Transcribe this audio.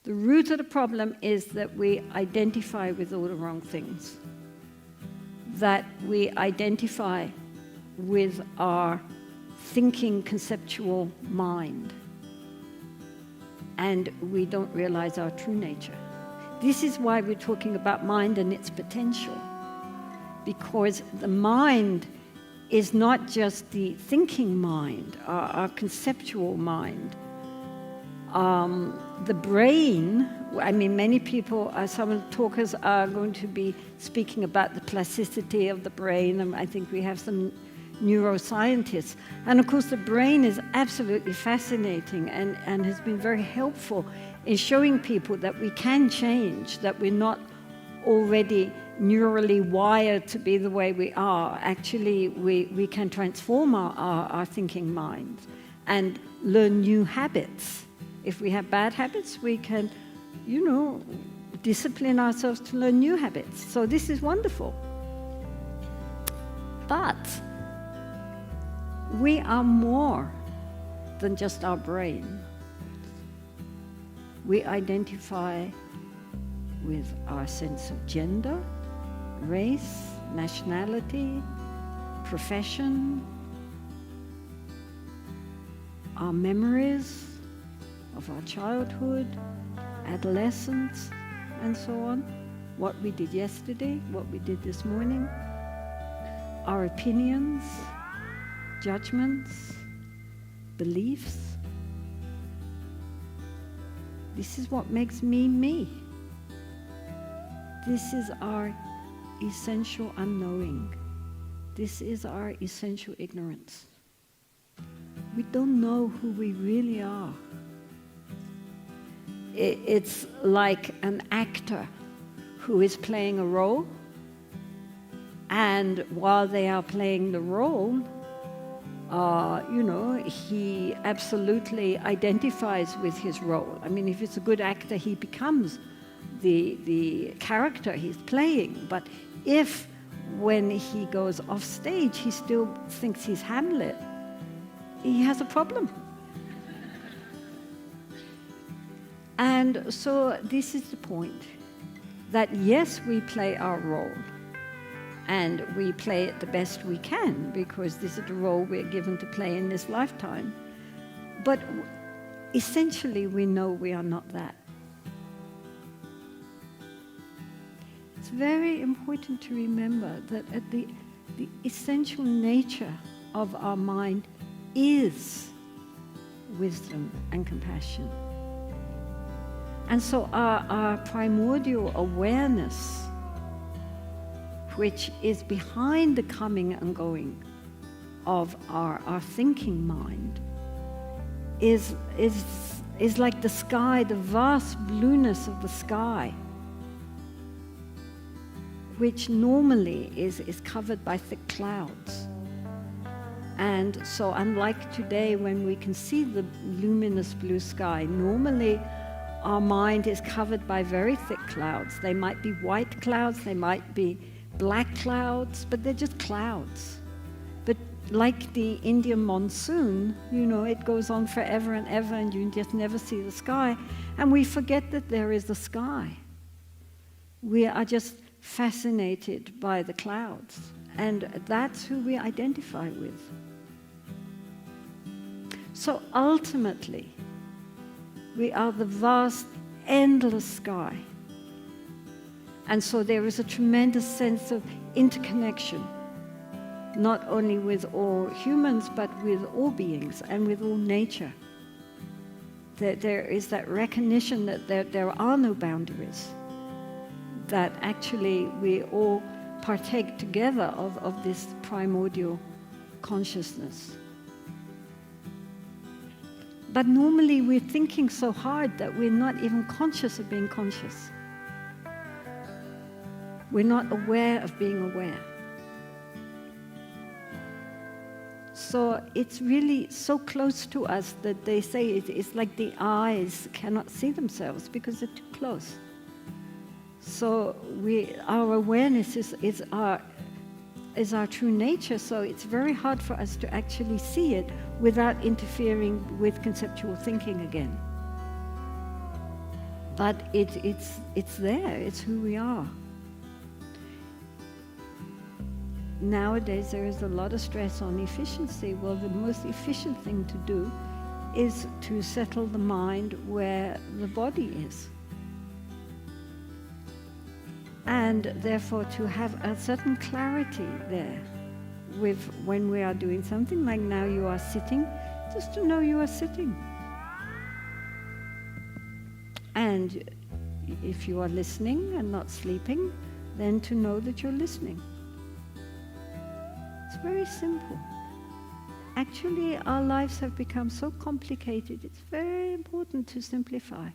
The root of the problem is that we identify with all the wrong things. That we identify with our thinking conceptual mind. And we don't realize our true nature. This is why we're talking about mind and its potential. Because the mind is not just the thinking mind, our conceptual mind. The brain, I mean, many people, some talkers are going to be speaking about the plasticity of the brain, and I think we have some neuroscientists. And of course, the brain is absolutely fascinating and has been very helpful in showing people that we can change, that we're not already neurally wired to be the way we are. Actually, we can transform our thinking minds and learn new habits. If we have bad habits, we can, discipline ourselves to learn new habits. So this is wonderful. But we are more than just our brain. We identify with our sense of gender, race, nationality, profession, our memories of our childhood, adolescence, and so on, what we did yesterday, what we did this morning, our opinions, judgments, beliefs. This is what makes me, me. This is our essential unknowing. This is our essential ignorance. We don't know who we really are. It's like an actor who is playing a role, and while they are playing the role, he absolutely identifies with his role. I mean, if it's a good actor, he becomes the character he's playing. But if, when he goes off stage, he still thinks he's Hamlet, he has a problem. And so this is the point, that yes, we play our role, and we play it the best we can, because this is the role we're given to play in this lifetime. But essentially, we know we are not that. It's very important to remember that the essential nature of our mind is wisdom and compassion. And so our primordial awareness, which is behind the coming and going of our thinking mind, is like the sky, the vast blueness of the sky, which normally is covered by thick clouds. And so unlike today, when we can see the luminous blue sky, normally our mind is covered by very thick clouds. They might be white clouds, they might be black clouds, but they're just clouds. But like the Indian monsoon, it goes on forever and ever, and you just never see the sky. And we forget that there is a sky. We are just fascinated by the clouds, and that's who we identify with. So ultimately, we are the vast, endless sky. And so there is a tremendous sense of interconnection, not only with all humans, but with all beings and with all nature. There is that recognition that there are no boundaries, that actually we all partake together of this primordial consciousness. But normally we're thinking so hard that we're not even conscious of being conscious. We're not aware of being aware. So it's really so close to us that they say it's like the eyes cannot see themselves because they're too close. So our awareness is our true nature, so it's very hard for us to actually see it without interfering with conceptual thinking again. But it's there, it's who we are. Nowadays there is a lot of stress on efficiency. Well, the most efficient thing to do is to settle the mind where the body is. And therefore to have a certain clarity there with when we are doing something, like now you are sitting, just to know you are sitting. And if you are listening and not sleeping, then to know that you're listening. It's very simple. Actually, our lives have become so complicated, it's very important to simplify.